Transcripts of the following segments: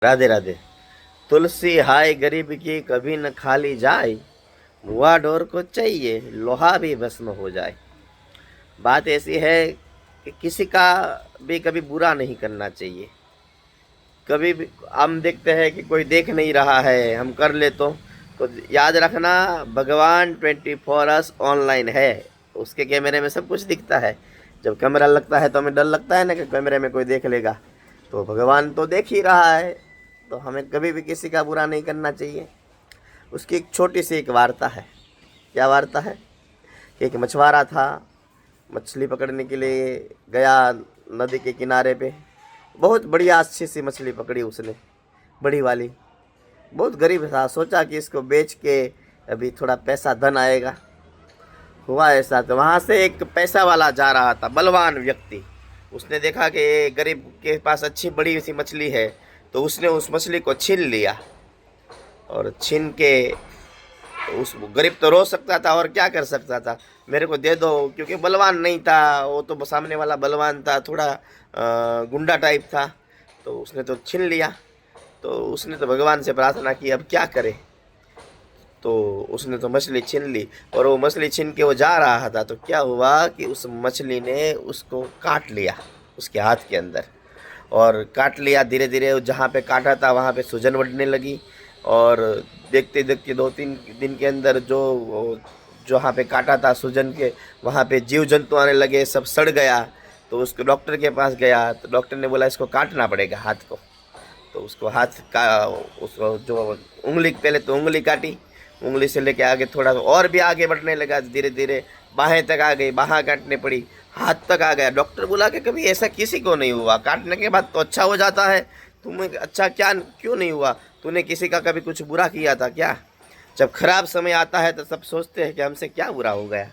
राधे राधे। तुलसी हाय गरीब की कभी न खाली जाए, मुआ डोर को चाहिए लोहा भी भस्म हो जाए। बात ऐसी है कि किसी का भी कभी बुरा नहीं करना चाहिए। कभी भी हम देखते हैं कि कोई देख नहीं रहा है, हम कर ले तो याद रखना, भगवान 24 ऑनलाइन है। उसके कैमरे में सब कुछ दिखता है। जब कैमरा लगता है तो हमें डर लगता है ना कि कैमरे में कोई देख लेगा। तो भगवान तो देख ही रहा है। तो हमें कभी भी किसी का बुरा नहीं करना चाहिए। उसकी एक छोटी सी एक वार्ता है। क्या वार्ता है कि एक मछुआरा था, मछली पकड़ने के लिए गया नदी के किनारे पे। बहुत बढ़िया अच्छी सी मछली पकड़ी उसने, बड़ी वाली। बहुत गरीब था, सोचा कि इसको बेच के अभी थोड़ा पैसा धन आएगा। हुआ ऐसा, तो वहाँ से एक पैसा वाला जा रहा था, बलवान व्यक्ति। उसने देखा कि ये गरीब के पास अच्छी बड़ी सी मछली है, तो उसने उस मछली को छीन लिया। और छीन के उस गरीब तो रो सकता था और क्या कर सकता था, मेरे को दे दो, क्योंकि बलवान नहीं था वो, तो सामने वाला बलवान था, थोड़ा गुंडा टाइप था। तो उसने तो छीन लिया। तो उसने तो भगवान से प्रार्थना की, अब क्या करे। तो उसने तो मछली छीन ली, और वो मछली छीन के वो जा रहा था, तो क्या हुआ कि उस मछली ने उसको काट लिया उसके हाथ के अंदर। और काट लिया धीरे धीरे, जहाँ पे काटा था वहाँ पे सूजन बढ़ने लगी। और देखते देखते 2-3 दिन के अंदर जो जहाँ पे काटा था सूजन के, वहाँ पे जीव जंतु आने लगे, सब सड़ गया। तो उसको डॉक्टर के पास गया, तो डॉक्टर ने बोला इसको काटना पड़ेगा हाथ को। तो उसको हाथ का उसको जो उंगली, पहले तो उंगली काटी, उंगली से लेके आगे थोड़ा और भी आगे बढ़ने लगा, धीरे धीरे बाहें तक आ गई, बाहाँ काटने पड़ी, हाथ तक आ गया। डॉक्टर बोला कि कभी ऐसा किसी को नहीं हुआ, काटने के बाद तो अच्छा हो जाता है, तुम्हें अच्छा क्या क्यों नहीं हुआ, तूने किसी का कभी कुछ बुरा किया था क्या। जब खराब समय आता है तो सब सोचते हैं कि हमसे क्या बुरा हो गया।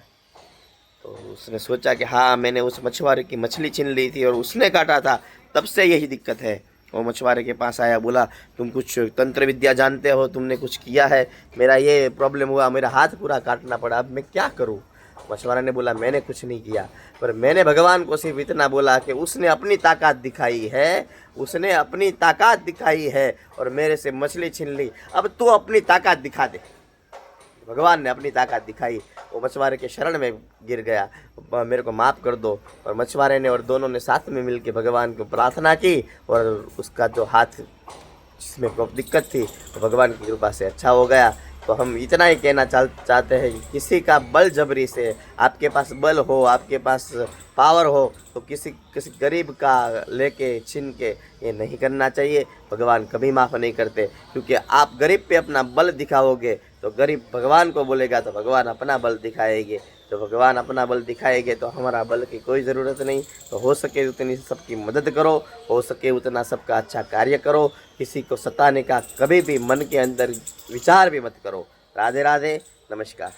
तो उसने सोचा कि हाँ, मैंने उस मछुआरे की मछली छीन ली थी और उसने काटा था, तब से यही दिक्कत है। वो मछुआरे के पास आया, बोला तुम कुछ तंत्र विद्या जानते हो, तुमने कुछ किया है, मेरा ये प्रॉब्लम हुआ, मेरा हाथ पूरा काटना पड़ा, अब मैं क्या करूँ। मछुआरा ने बोला मैंने कुछ नहीं किया, पर मैंने भगवान को सिर्फ इतना बोला कि उसने अपनी ताकत दिखाई है, उसने अपनी ताकत दिखाई है और मेरे से मछली छीन ली, अब तू अपनी ताकत दिखा दे। भगवान ने अपनी ताकत दिखाई, वो मछुआरे के शरण में गिर गया, मेरे को माफ़ कर दो। और मछुआरे ने और दोनों ने साथ में मिलकर भगवान को प्रार्थना की, और उसका जो हाथ जिसमें दिक्कत थी तो भगवान की कृपा से अच्छा हो गया। तो हम इतना ही कहना चाहते हैं कि किसी का बल जबरी से, आपके पास बल हो, आपके पास पावर हो, तो किसी किसी गरीब का लेके छीन के ये नहीं करना चाहिए। भगवान कभी माफ़ नहीं करते, क्योंकि आप गरीब पे अपना बल दिखाओगे तो गरीब भगवान को बोलेगा तो भगवान अपना बल दिखाएंगे। तो भगवान अपना बल दिखाएंगे तो हमारा बल की कोई ज़रूरत नहीं। तो हो सके उतनी सबकी मदद करो, हो सके उतना सबका अच्छा कार्य करो। किसी को सताने का कभी भी मन के अंदर विचार भी मत करो। राधे राधे, नमस्कार।